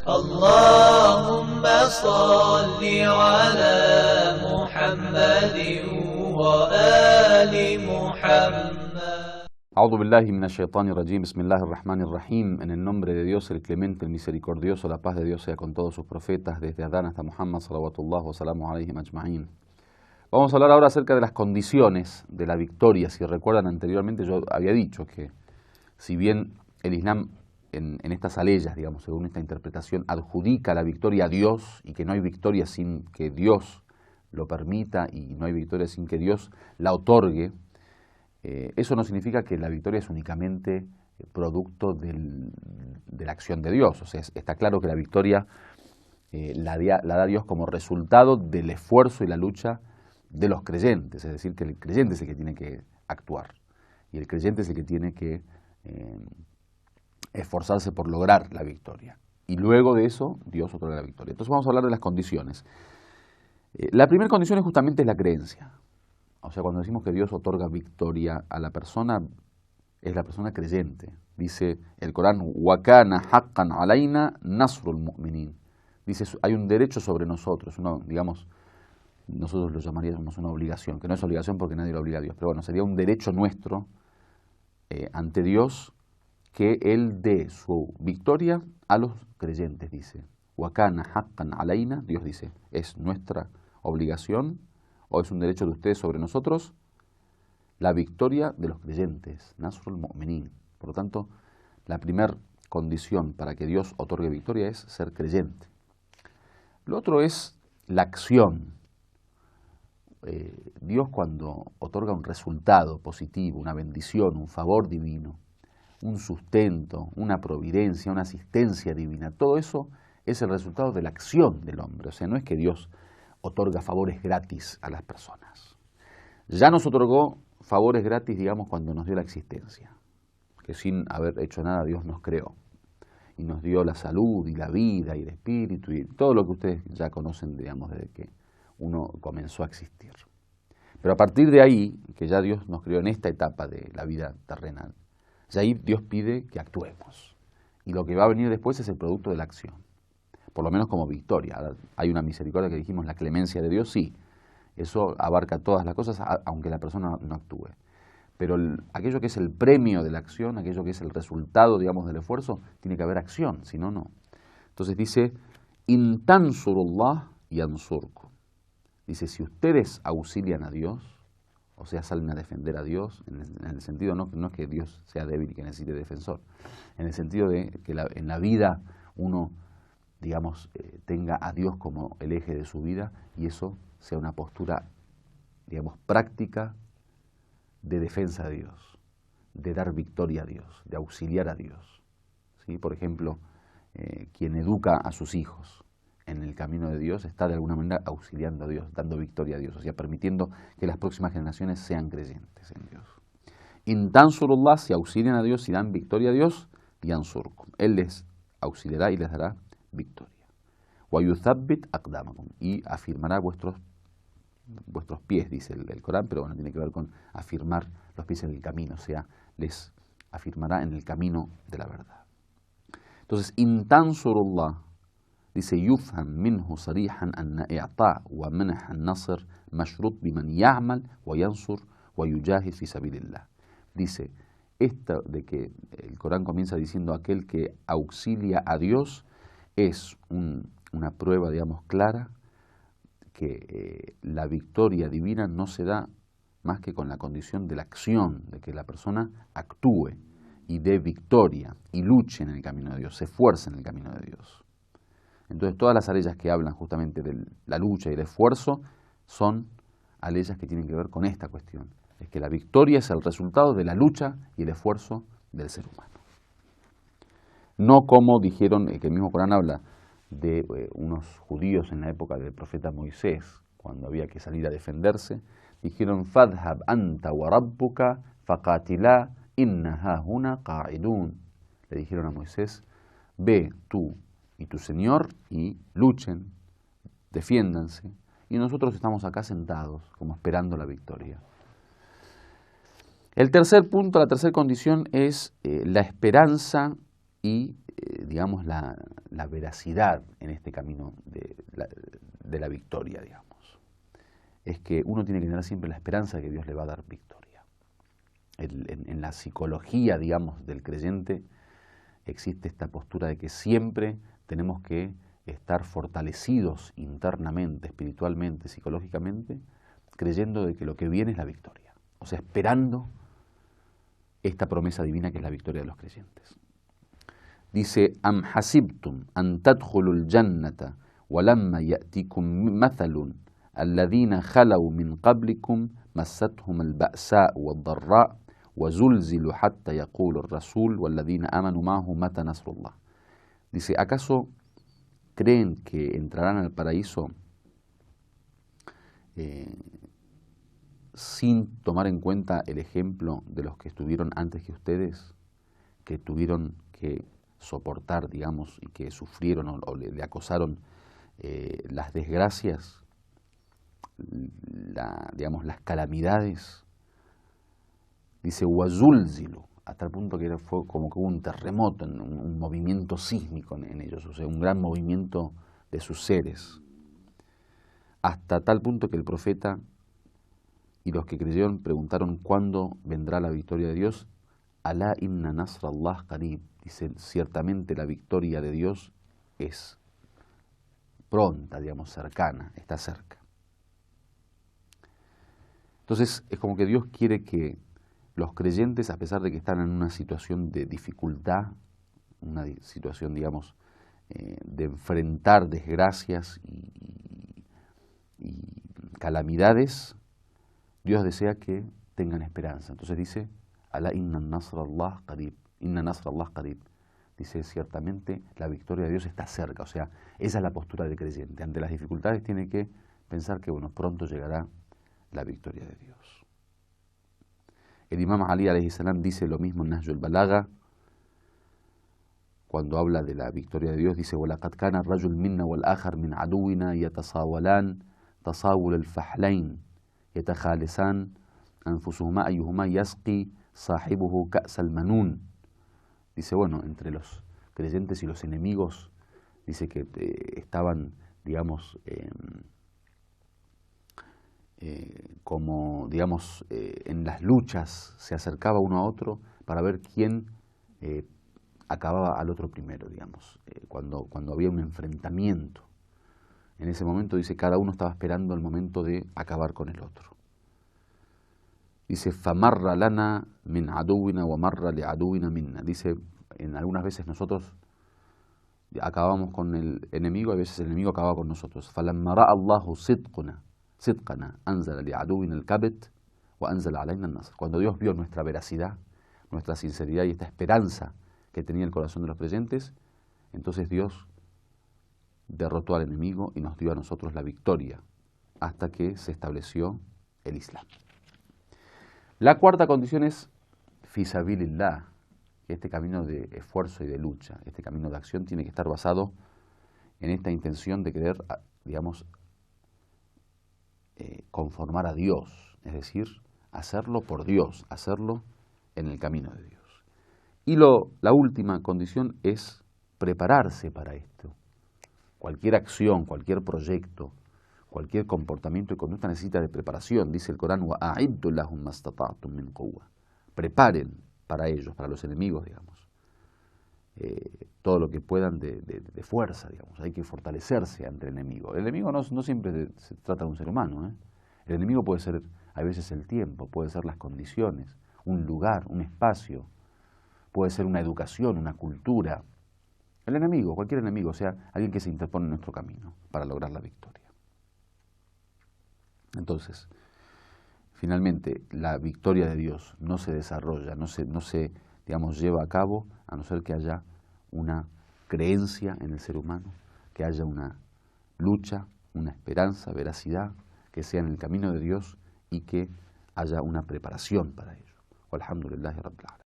اللهم صل على محمد وآل محمد. A'udhu billahi minash shaitani rajim, bismillahir rahmanir rahim. En el nombre de Dios, el clemente, el misericordioso, la paz de Dios sea con todos sus profetas, desde Adán hasta Muhammad, salawatullah wa salamu alayhim ajma'in. Vamos a hablar ahora acerca de las condiciones de la victoria. Si recuerdan anteriormente, yo había dicho que si bien el Islam en estas aleyas, digamos, según esta interpretación, adjudica la victoria a Dios y que no hay victoria sin que Dios lo permita y no hay victoria sin que Dios la otorgue, eso no significa que la victoria es únicamente producto de la acción de Dios. O sea, está claro que la victoria la da Dios como resultado del esfuerzo y la lucha de los creyentes. Es decir, que el creyente es el que tiene que actuar y el creyente es el que tiene que esforzarse por lograr la victoria. Y luego de eso, Dios otorga la victoria. Entonces vamos a hablar de las condiciones. La primera condición es justamente la creencia. O sea, cuando decimos que Dios otorga victoria a la persona, es la persona creyente. Dice el Corán, وَكَانَ حَقًّا عَلَيْنَا نَصْرُ الْمُؤْمِنِينَ. Dice, hay un derecho sobre nosotros, digamos, nosotros lo llamaríamos una obligación, que no es obligación porque nadie lo obliga a Dios, pero bueno, sería un derecho nuestro ante Dios que Él dé su victoria a los creyentes, dice. وَكَانَ حَقًّا عَلَيْنَا, Dios dice, es nuestra obligación, o es un derecho de ustedes sobre nosotros, la victoria de los creyentes, Nasrul Mu'minin. Por lo tanto, la primera condición para que Dios otorgue victoria es ser creyente. Lo otro es la acción. Dios, cuando otorga un resultado positivo, una bendición, un favor divino, un sustento, una providencia, una asistencia divina, todo eso es el resultado de la acción del hombre. O sea, no es que Dios otorga favores gratis a las personas. Ya nos otorgó favores gratis, digamos, cuando nos dio la existencia, que sin haber hecho nada Dios nos creó y nos dio la salud y la vida y el espíritu y todo lo que ustedes ya conocen, digamos, desde que uno comenzó a existir. Pero a partir de ahí, que ya Dios nos creó en esta etapa de la vida terrenal, ya ahí Dios pide que actuemos y lo que va a venir después es el producto de la acción. Por lo menos como victoria. Hay una misericordia que dijimos, la clemencia de Dios, sí, eso abarca todas las cosas, aunque la persona no actúe. Pero aquello que es el premio de la acción, aquello que es el resultado, digamos, del esfuerzo, tiene que haber acción, si no, no. Entonces dice, in tansurullah yansurkum. Dice, si ustedes auxilian a Dios, o sea, salen a defender a Dios, en el sentido no es que Dios sea débil y que necesite defensor, en el sentido de que en la vida uno, digamos, tenga a Dios como el eje de su vida y eso sea una postura, digamos, práctica de defensa de Dios, de dar victoria a Dios, de auxiliar a Dios. ¿Sí? Por ejemplo, quien educa a sus hijos en el camino de Dios está de alguna manera auxiliando a Dios, dando victoria a Dios, o sea, permitiendo que las próximas generaciones sean creyentes en Dios. In tansurullah, si auxilian a Dios y dan victoria a Dios, yansurkum. Él les auxiliará y les dará victoria. وَيُثَبِّتْ أَقْدَامَكُمْ, y afirmará vuestros pies, dice el Corán, pero bueno, tiene que ver con afirmar los pies en el camino, o sea, les afirmará en el camino de la verdad. Entonces, in tansurullah, dice, yufham minhu sarihan anna i'ta' wa manah an-nasr mashrut biman ya'mal wa yansur wa yujahid fi sabilillah. Dice, esto de que el Corán comienza diciendo aquel que auxilia a Dios es una prueba, digamos, clara que la victoria divina no se da más que con la condición de la acción, de que la persona actúe y dé victoria y luche en el camino de Dios, se esfuerce en el camino de Dios. Entonces todas las aleyas que hablan justamente de la lucha y el esfuerzo son aleyas que tienen que ver con esta cuestión, es que la victoria es el resultado de la lucha y el esfuerzo del ser humano. No como dijeron, que el mismo Corán habla de unos judíos en la época del profeta Moisés, cuando había que salir a defenderse, dijeron, fadhhab anta wa rabbuka faqatilá inna hahuna qa'idun. Le dijeron a Moisés, ve tú y tu Señor y luchen, defiéndanse, y nosotros estamos acá sentados, como esperando la victoria. El tercer punto, la tercera condición es la esperanza y digamos, la veracidad en este camino de la victoria, digamos. Es que uno tiene que tener siempre la esperanza de que Dios le va a dar victoria. En la psicología, digamos, del creyente existe esta postura de que siempre tenemos que estar fortalecidos internamente, espiritualmente, psicológicamente, creyendo de que lo que viene es la victoria. O sea, esperando esta promesa divina que es la victoria de los creyentes. Dice, Am hasibtum an tadkhulul jannata walamma ya'tikum mathalun alladhina khalaw min qablikum massathum al-ba'sa wad-dharra وَزُلْزِلُوا حَتَّى يَقُولُ الرَّسُولُ وَالَّذِينَ آمَنُوا مَعَهُ مَتَى نَصْرُ اللَّهِ. Dice, ¿acaso creen que entrarán al paraíso sin tomar en cuenta el ejemplo de los que estuvieron antes que ustedes, que tuvieron que soportar, digamos, y que sufrieron o le acosaron las desgracias, digamos, las calamidades? Dice, Wazulzilu, hasta el punto que fue como que hubo un terremoto, un movimiento sísmico en ellos, o sea, un gran movimiento de sus seres. Hasta tal punto que el profeta y los que creyeron preguntaron cuándo vendrá la victoria de Dios. Alá inna nasrallah qarib. Dice, ciertamente la victoria de Dios es pronta, digamos, cercana, está cerca. Entonces, es como que Dios quiere que los creyentes, a pesar de que están en una situación de dificultad, una situación, digamos, de enfrentar desgracias y calamidades, Dios desea que tengan esperanza. Entonces dice, Alá inna nasrallah qarib, inna nasrallah qarib. Dice, ciertamente la victoria de Dios está cerca. O sea, esa es la postura del creyente. Ante las dificultades tiene que pensar que, bueno, pronto llegará la victoria de Dios. El imam Ali alayhi salam dice lo mismo en Nahjul Balagha, cuando habla de la victoria de Dios, dice, وَلَقَدْ كَانَ الرَّجُلْ مِنَّا وَالْآخَرْ مِنْ عَدُوِّنَا يَتَصَاوَلَانِ تَصَاوُلَ الْفَحْلَيْنِ يَتَخَالِسَانِ أَنفُسُهُمَا أَيُّهُمَا يَسْقِي صَاحِبُهُ كَأْسَ الْمَنُونِ. Dice, bueno, entre los creyentes y los enemigos, dice que estaban, digamos, como, digamos, en las luchas se acercaba uno a otro para ver quién acababa al otro primero, digamos, cuando había un enfrentamiento. En ese momento, dice, cada uno estaba esperando el momento de acabar con el otro. Dice, famarra lana min aduwina wa marra li aduwina minna. Dice, en algunas veces nosotros acabamos con el enemigo, a veces el enemigo acababa con nosotros. Falamma ra'a Allahu sidqana anzala li aduwina al-kabit wa anzala alayna an-nasr. Cuando Dios vio nuestra veracidad, nuestra sinceridad y esta esperanza que tenía el corazón de los creyentes, entonces Dios derrotó al enemigo y nos dio a nosotros la victoria hasta que se estableció el Islam. La cuarta condición es fi sabilillah, que este camino de esfuerzo y de lucha, este camino de acción tiene que estar basado en esta intención de querer, digamos, conformar a Dios, es decir, hacerlo por Dios, hacerlo en el camino de Dios. Y la última condición es prepararse para esto. Cualquier acción, cualquier proyecto, cualquier comportamiento y conducta necesita de preparación. Dice el Corán, وَأَعِدُّ لَهُمْ مَا اسْتَطَعْتُم مِّن قُوَّةٍ. Preparen para ellos, para los enemigos, digamos, todo lo que puedan de fuerza, digamos. Hay que fortalecerse ante el enemigo. El enemigo no siempre se trata de un ser humano, ¿eh? El enemigo puede ser, a veces, el tiempo, puede ser las condiciones, un lugar, un espacio, puede ser una educación, una cultura. El enemigo, cualquier enemigo, o sea, alguien que se interpone en nuestro camino para lograr la victoria. Entonces, finalmente, la victoria de Dios no se desarrolla, no se, digamos, lleva a cabo a no ser que haya una creencia en el ser humano, que haya una lucha, una esperanza, veracidad, que sea en el camino de Dios y que haya una preparación para ello. Walhamdulillahi Rabbil Alamin.